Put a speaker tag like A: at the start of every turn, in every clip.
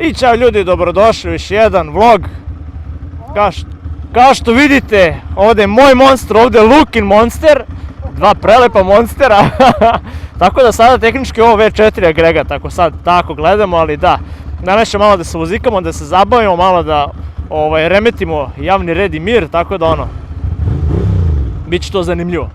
A: I čao ljudi, dobrodošli u još jedan vlog. Kao što vidite, ovdje je moj monster, ovdje je Lukin monster. Dva prelepa monstera. Tako da sada tehnički ovo V4 agregat, ako sad tako gledamo, ali da. Danas ćemo malo da se vozikamo, da se zabavimo, malo da remetimo javni red i mir, tako da bit će to zanimljivo.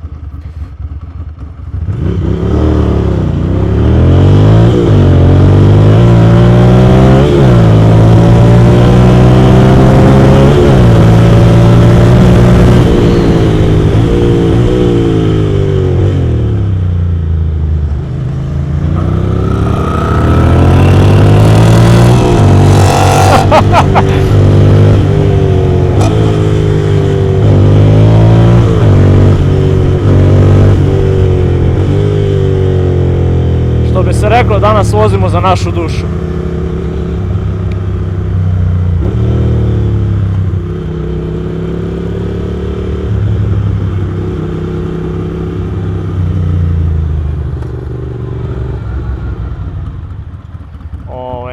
A: Što bi se reklo, danas vozimo za našu dušu.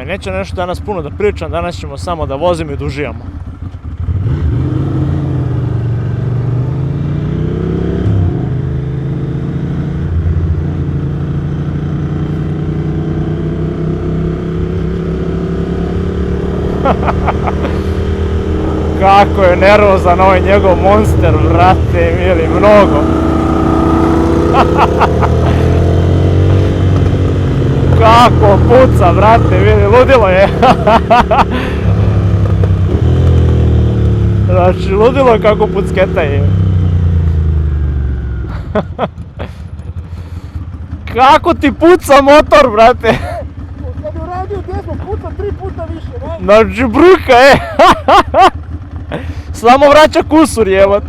A: Neću nešto danas puno da pričam, danas ćemo samo da vozimo i da uživamo. Kako je nervozan ovaj njegov monster, vrate mili, mnogo. Kako puca, brate, vidi, ludilo je. Znači, ludilo je kako pucketa je. Kako ti puca motor, brate?
B: Kad je uradio desno, puca 3 puta više, ne?
A: Znači, bruka je. Samo vraća kusur, jebat.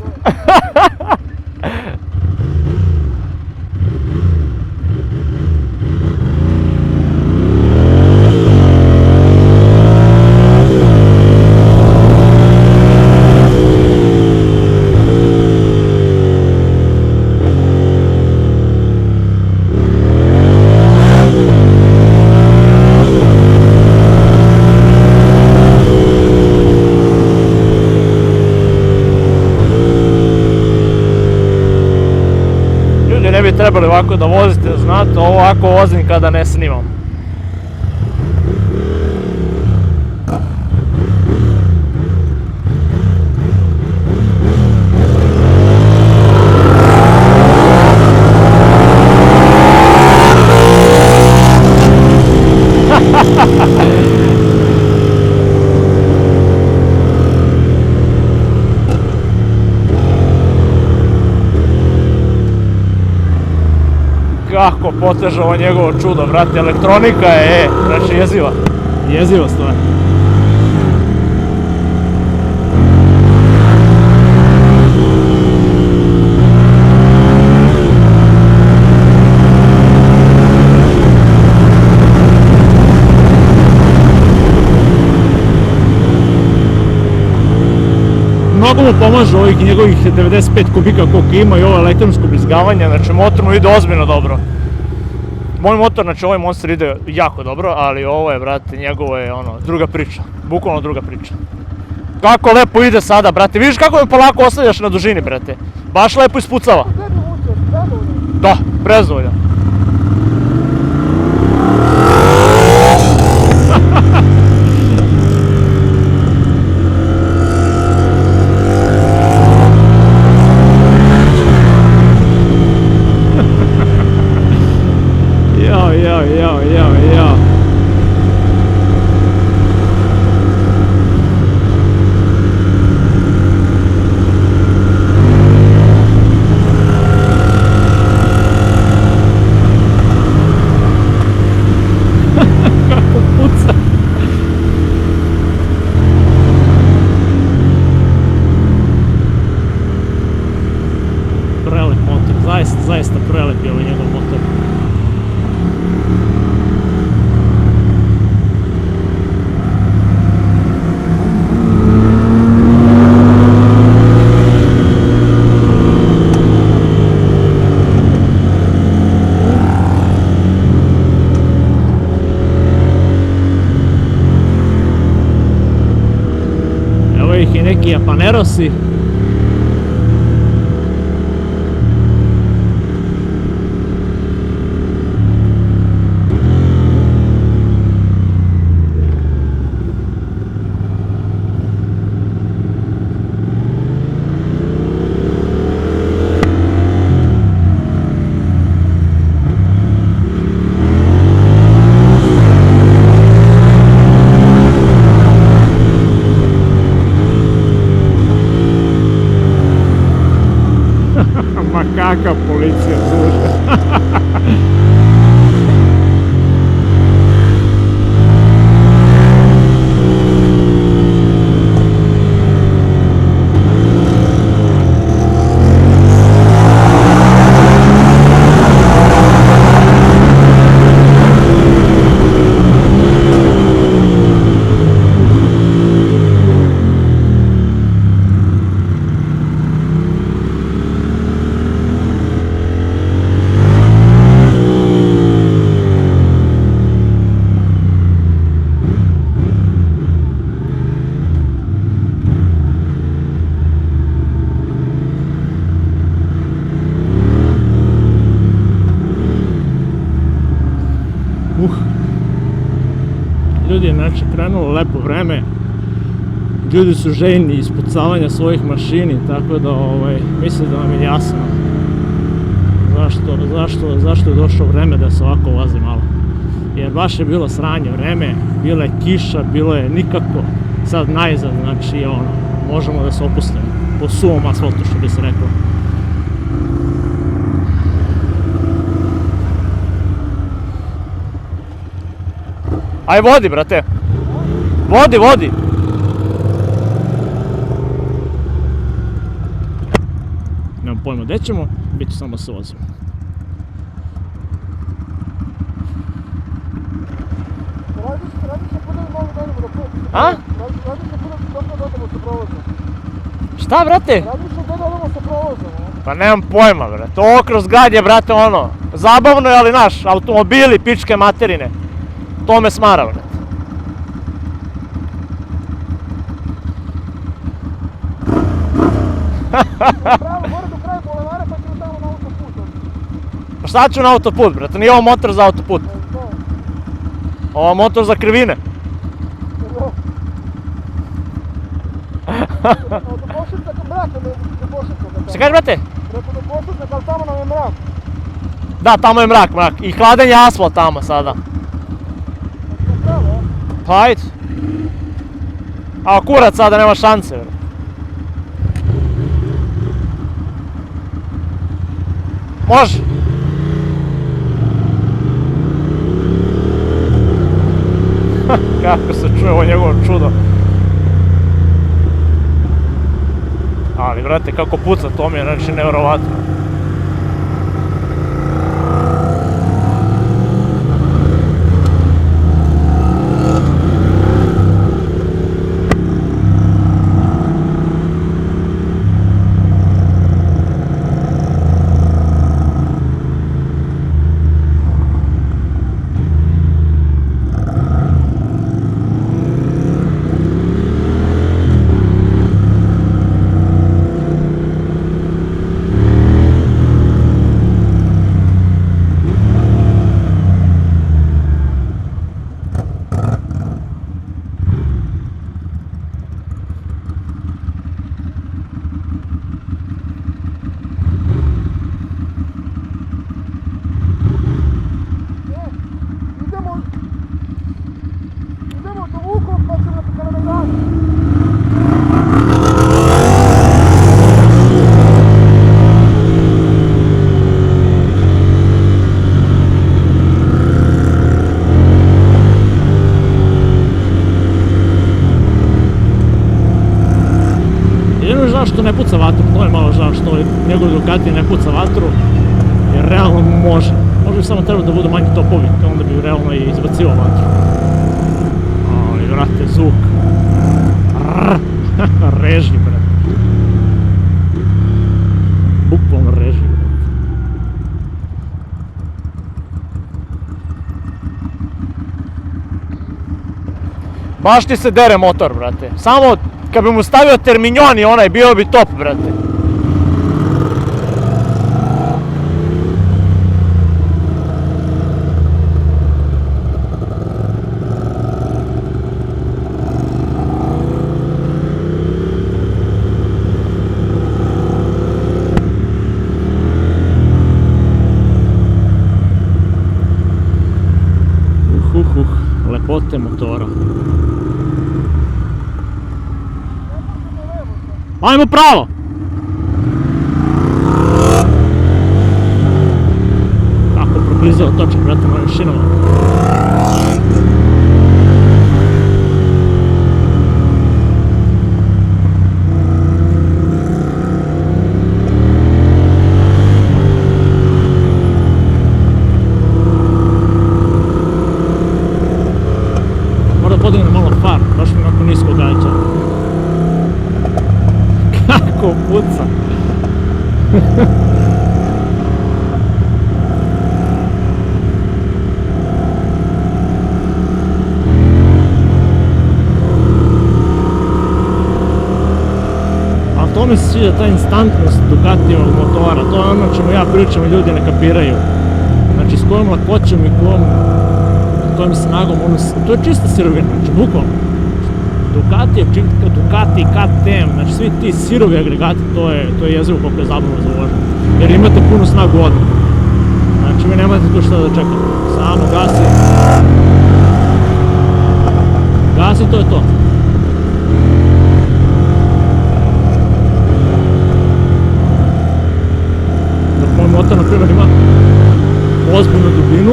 A: Ne bi trebali ovako da vozite, znate, ovako vozim kada ne snimam. Kako poteže ovo njegovo čudo, brate, elektronika je, znači jeziva stvar. Mnogo mu pomaže ovih njegovih 95 kubika koliko ima i ovo elektronsko blizgavanje, znači motor mu ide ozbiljno dobro. Moj motor, znači ovaj monster ide jako dobro, ali ovo je, brate, njegovo je druga priča, bukvalno druga priča. Kako lepo ide sada, brate, vidiš kako me polako ostavljaš na dužini, brate, baš lepo ispucava. Da, prezadovoljan. Ja. i neki Japanerosi. Ma kakva policija služe. Ljudi je znači krenulo lepo vreme, ljudi su željni ispucavanja svojih mašini, tako da mislim da vam je jasno zašto je došlo vreme da se ovako vozi malo. Jer baš je bilo sranje vreme, bila je kiša, bilo je nikako, sad najzad, znači možemo da se opustimo po suvom asfaltu, što bi se reklo. Aj vodi, brate. Vodi. Nemam pojma gdje ćemo, bit ću samo se vozimo.
B: Radi se puno malo danimo do put.
A: A?
B: Radi se puno dobro dodamo se provozom.
A: Šta, brate?
B: Radi se dodamo se provozom.
A: Pa nemam pojma, brate. Ovo kroz grad je, brate, zabavno je, ali naš, automobili, pičke materine. To me smara, brate.
B: Pravo, gore do kraja bulevara pa ćemo tamo na autoput.
A: Pa šta ću na autoput, brate? Nije ovo motor za autoput. Ovo je motor za krivine.
B: Do Košutnjaka mraka, do Košutnjaka.
A: Šta kažeš, brate?
B: Preko do Košutnjaka, ali tamo nam je mrak.
A: Da, tamo je mrak. I hladan je asfalt tamo sada.
B: Pravo,
A: Pa ajde. A kurac sada nema šanse, brate. Može. Kako se čuje ovo njegovo čudo. Ali, brate, kako puca, to mi je, znači, nevjerovatno.
B: Idemo do Vukova pa ćemo na Kalemegdanu.
A: Jedino žao što ne puca vatru, to je malo žao što njegov Ducati ne puca vatru, jer realno može. Možda samo treba da budu manji topovi, onda bi realno i izbacivao vatru. Ali, brate, zvuk. Reži, brate. Bukvalno reži, brate. Baš ti se dere motor, brate. Samo Kad bi mu stavio Termignoni onaj, bio bi top, brate. Lepote motora. Ajmo pravo! Kako proklizao točak, brate, mojim šinama. Podigne malo far, baš mi onako nisko gađa. Kako puca! Ali to mi se sviđa, ta instantnost Ducatijevog motora, to je ono o čemu ja pričam i ljudi ne kapiraju. Znači s kojom lakoćom i kojom snagom, to je čista sirovina, znači bukvalno. Ducati, KTM, znači svi ti sirovi agregati, to je jezivo koliko je zabavno za vožnju. Jer imate punu snagu odmah. Znači vi nemate tu šta da čekate, samo gasi. Gasi, to je to. Dok moj motor, na primjer, ima ozbiljnu dubinu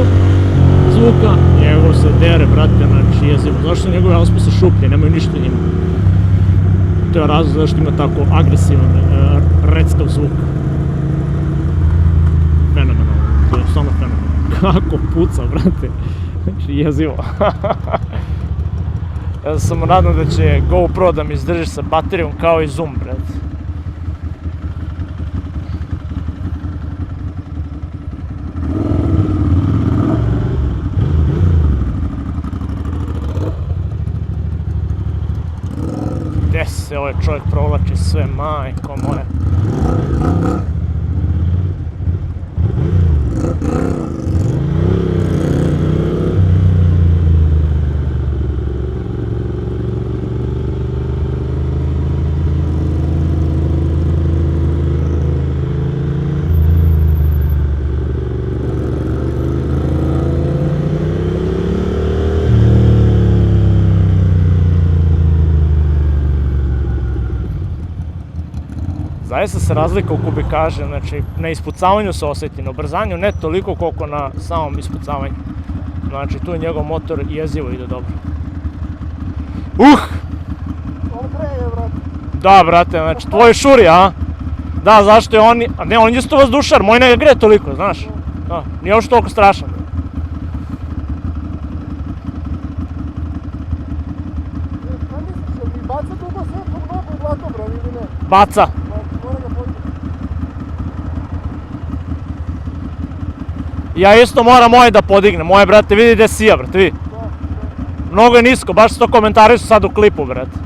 A: zvuka, njegov se dere, brate, znači jezivo. Zašto su njegove auspise šuplje, nemaju ništa njima. To je razlog zašto ima tako agresivan, reckav zvuk. Fenomenalno, to je samo fenomenalno. Kako puca, brate, znači jezivo. Ja sam samo nadam da će GoPro da mi izdrži sa baterijom kao i Zoom, brate. Gdje se ovaj čovjek provlači sve, majko moja. Zaista se razlika u kubikaže, znači na ispucavanju se osjeti, na ubrzanju ne toliko koliko na samom ispucavanju. Znači tu je njegov motor jezivo ide dobro.
B: On greje, brate.
A: Da, brate, znači tvoj šuri, a? Da, zašto je on, a ne, on je isto vazdušar, moj ne gre toliko, znaš. Da, nije uopšte toliko strašan.
B: Šta misliš, jel mi baca dugo svetlog nogu u Zlatobran ili ne?
A: Baca.
B: Mora ga podigati.
A: Ja isto moram moje da podignem, moje, brate, vidi gdje sija, brate, vidi. Mnogo je nisko, baš se to komentarišu sad u klipu, brate.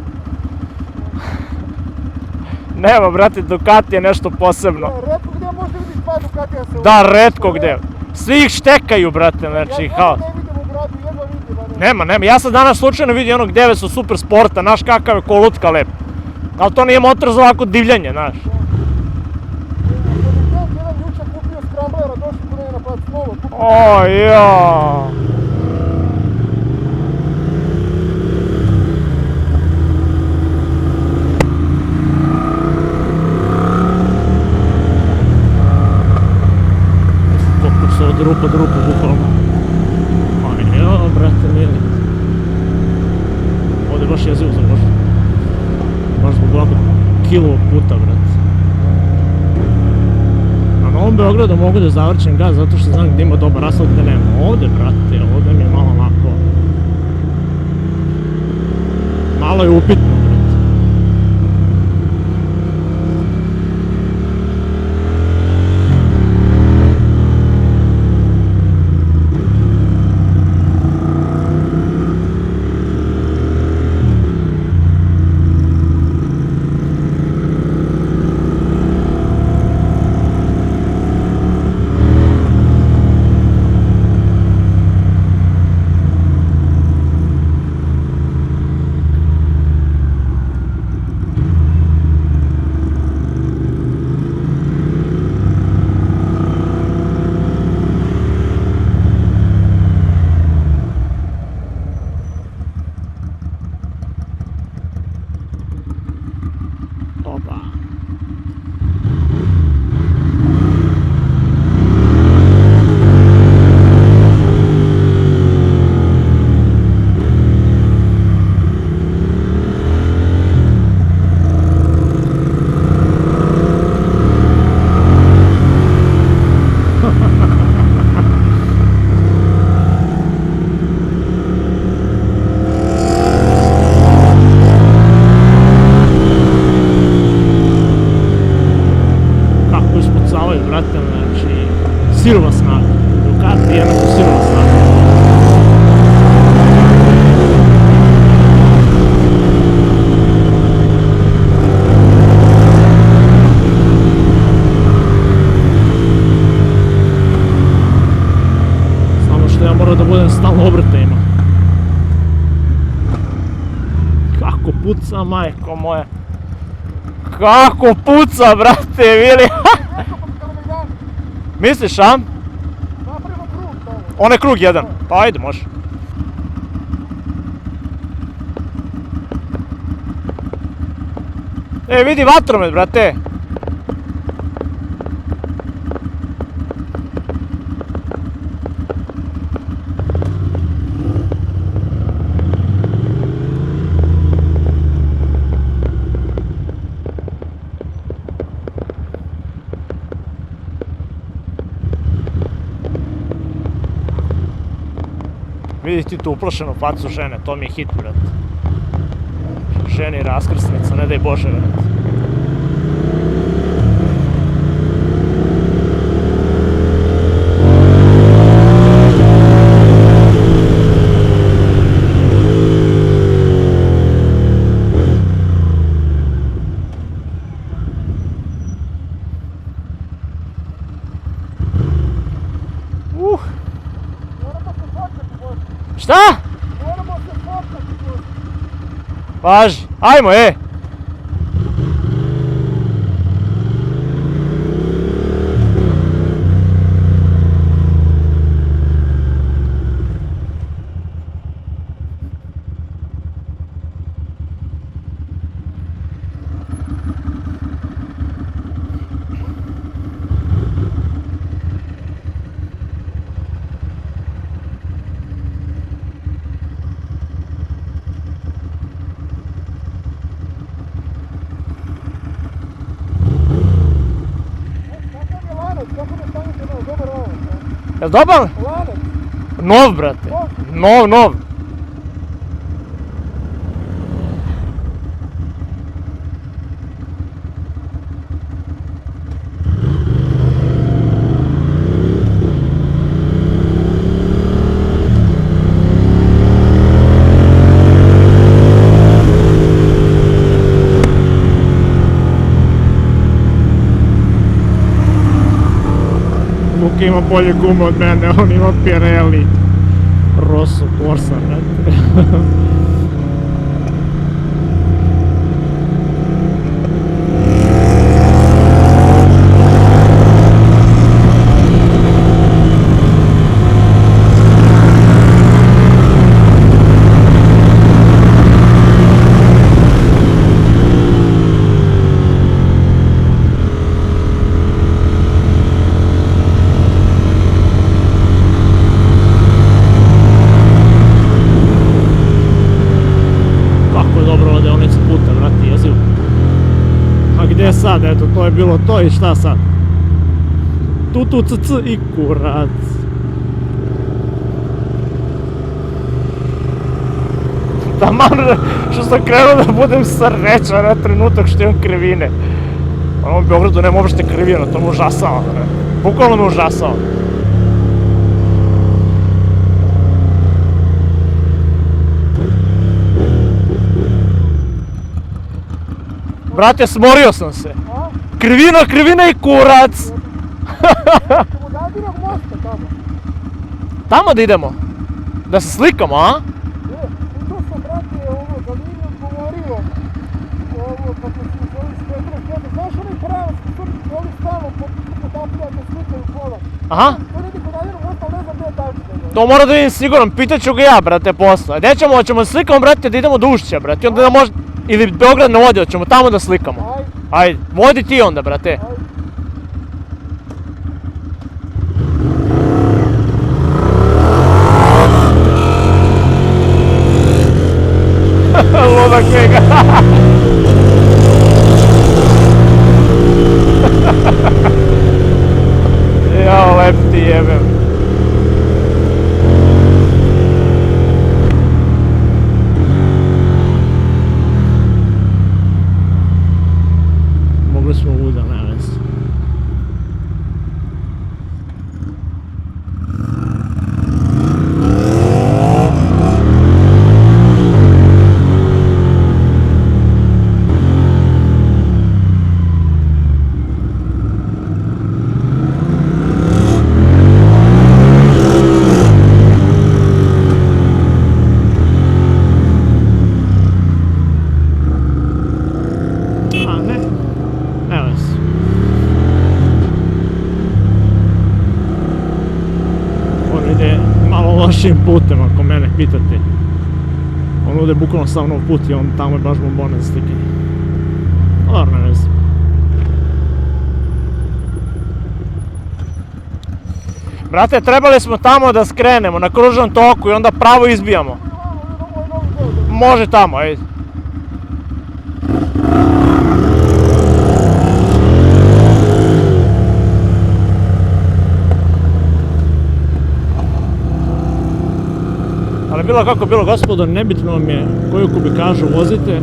A: Nema, brate, Ducati je nešto posebno.
B: Retko gdje može vidiš dva Ducatija se...
A: Da, retko gdje. Svi ih štekaju, brate, znači,
B: Ja ne vidim u gradu, jedva vidim.
A: Nema, ja sam danas slučajno vidio onog 900 super sporta, znaš kakav je ko lutka lep. Ali to nije motor za ovako divljanje, znaš.
B: Jedan jučer kupio Scramblera, došli kod njega na plac novo.
A: Ojo. Koliko se od rupa do rupa bukvalno. Ojo, brate mili. Ovdje je baš jezivo za vožnju. Baš zbog ovako kilovog puta, brate. A na ovom Beogradu mogu da zavrćem gas zato što znam gdje ima dobar asfalt, gdje nema. Ovdje, brate, ovdje mi je malo lako. Malo je upitno, brate. Kako puca, majko moja. Kako puca, brate, Vili.
B: Eto kod Kalemegdana.
A: Misliš, a?
B: Napravimo krug tamo.
A: Onaj krug jedan. Pa ajde, može. E, vidi vatromet, brate. Vidi ti tu uplašenu facu žene, to mi je hit, brate. Ženi raskrsnica, ne daj Bože, brate.
B: Moramo se fotkati, Bože.
A: Šta?
B: Moramo se fotkati, Bože.
A: Važi, ajmo, e!
B: Kakav je lanac? Kako ne stavite na dobar lanac?
A: Jel dobar?
B: Lanac?
A: Nov, brate. Nov, nov. Luka ima bolje gume od mene, on ima Pirelli Rosso Corsa, brate. Gdje sad, eto, to je bilo to i šta sad? Tu cc i kurac. Taman što sam krenuo da budem srećan na trenutak što imam krivine. U ovom Beogradu nema uopšte krivina, to me užasava. Bukvalno me užasava. Brate, smorio sam se.
B: A?
A: Krivina i kurac!
B: Ćemo do Adinog mosta tamo.
A: Tamo da idemo? Da se slikamo, a?
B: Tu sam, brate, za liniju odgovorio. Kako se zove Svetlog. Znaš onaj pravac, oni stalno potapljaju, slikaju kola.
A: Aha.
B: To ide kod Adinog mosta, ali ne znam gdje je tačno.
A: To mora da vidim sigurno, pitaću ga ja, brate, posle. Gdje ćemo, hoćemo da slikamo, brate, da idemo do Ušća, brate, onda da možda... Ili Beograd ne vodi, hoćemo tamo da slikamo.
B: Ajde.
A: Ajde, vodi ti onda, brate. Ludak njega. Jao, lep ti jebem. Mogli smo uda navesti. pitate. On ovdje je bukvalno sav nov put i on tamo je baš bombona za slikanje. Dobro, ne znam. Brate, trebali smo tamo da skrenemo na kružnom toku i onda pravo izbijamo. Može tamo, ajde. Ali bilo kako bilo, gospodo, nebitno vam je koju kubikažu vozite,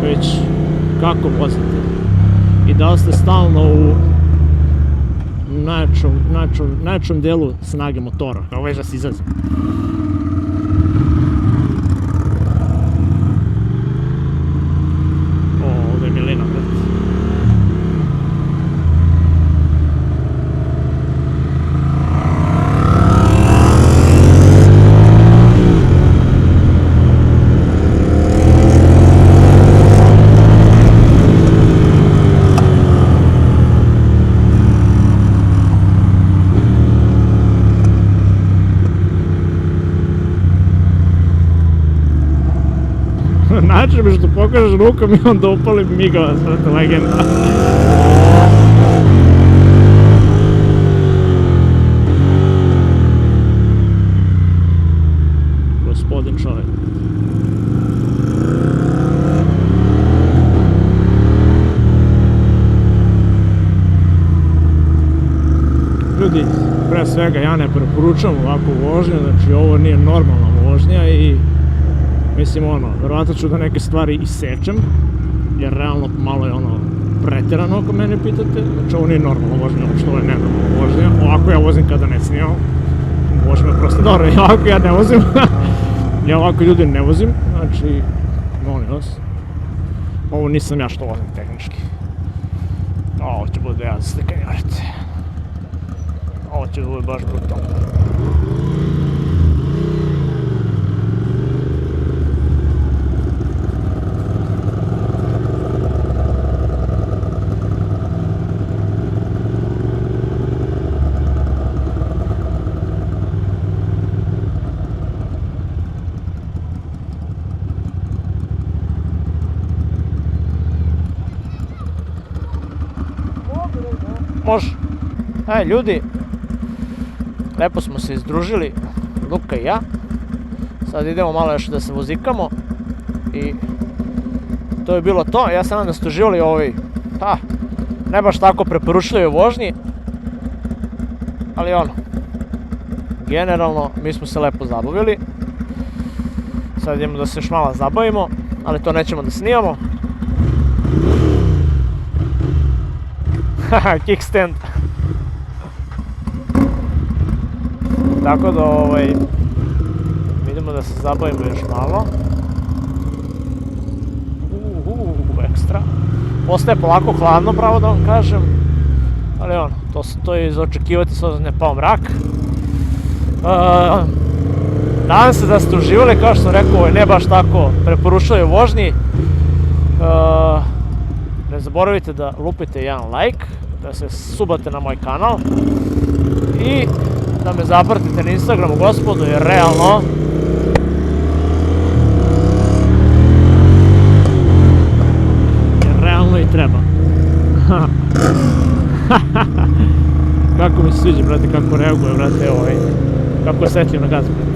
A: već kako vozite. I da li ste stalno u najjačom delu snage motora, kao već da se izazim. O, ovdje je milina, brate. Način mi što pokažeš rukom i onda upali migavac, brate, legenda. Gospodin čovjek. Ljudi, pre svega ja ne preporučam ovakvu vožnju, znači ovo nije normalna vožnja i mislim vjerojatno ću da neke stvari isečem, jer realno malo je pretjerano ako mene pitate, znači ovo nije normalna vožnja, što je nenormalna vožnja, ovako ja vozim kada ne snimam, vožnja je prosto dobro, i ovako ja ne vozim, ja ovako ljudi ne vozim, znači, molim vas, ovo nisam ja što vozim tehnički, ovo će bude ja za slikanje, vrati, ovo će bude baš brutalno. Može. Aj ljudi, lepo smo se izdružili, Luka i ja. Sad idemo malo još da se vozikamo i to je bilo to. Ja se nadam da ste uživali ovoj, ne baš tako preporučljivoj vožnji, ali generalno mi smo se lepo zabavili. Sad idemo da se još malo zabavimo, ali to nećemo da snimamo. Kickstand. Tako da idemo da se zabavimo još malo. Ekstra. Postaje polako hladno, pravo da vam kažem. Ali to je za očekivati s obzirom da je pao mrak. Nadam se da ste uživali, kao što sam rekao, ne baš tako preporučljivoj vožnji. Ne zaboravite da lupite jedan like, da se subate na moj kanal i da me zapratite na Instagramu, gospodo, jer realno i treba. Kako mi se sviđa, brate, kako reaguje, brate, kako je osjetljiv na gaz, brate.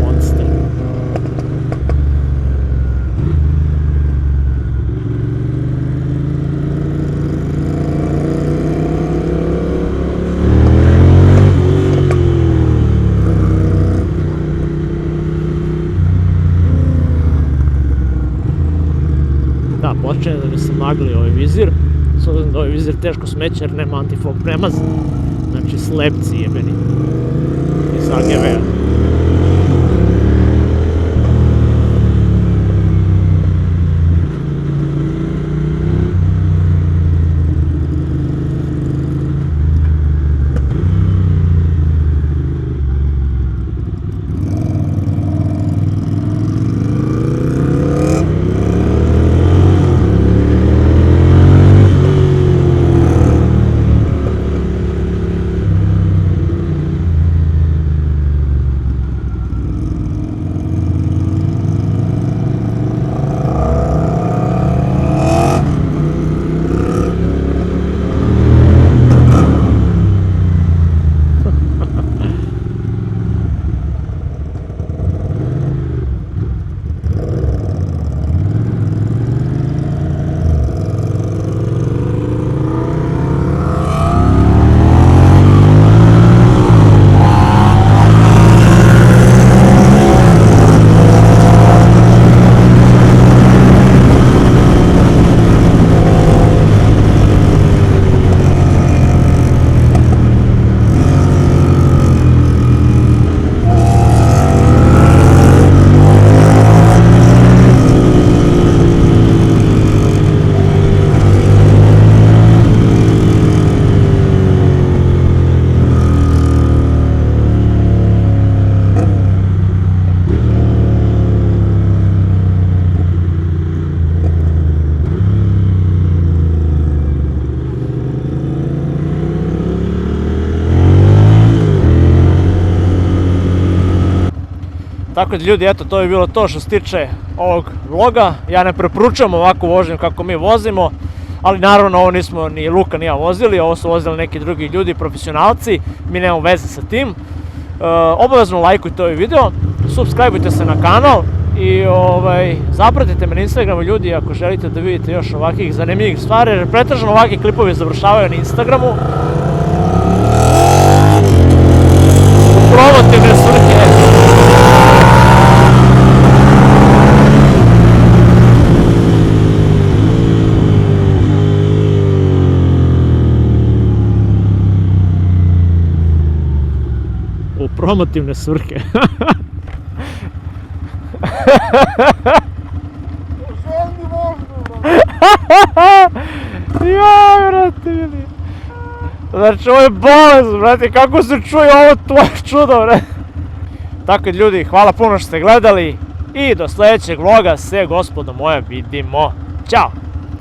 A: Monster. Počinje da mi se magli ovaj vizir, s obzirom da ovaj vizir teško smeće jer nema antifog premaz, znači slepci jebeni iz AGV-a. Tako da ljudi, eto, to je bilo to što se tiče ovog vloga. Ja ne preporučujem ovako vožnju kako mi vozimo, ali naravno ovo nismo ni Luka ni ja vozili, ovo su vozili neki drugi ljudi, profesionalci, mi nemamo veze sa tim. Obavezno lajkujte ovaj video, subscribeujte se na kanal i zapratite me na Instagramu ljudi ako želite da vidite još ovakvih zanimljivih stvari, jer pretežno ovakvi klipovi završavaju na Instagramu. Promotivne svrhe. U promotivne svrhe.
B: Želim vožnju, bro.
A: Jaj, brate, vidi. Znači, ovo je bolest, brate, kako se čuje ovo tvoje čudo, brate. Tako ljudi, hvala puno što ste gledali i do sljedećeg vloga se, gospodo moje, vidimo. Ćao!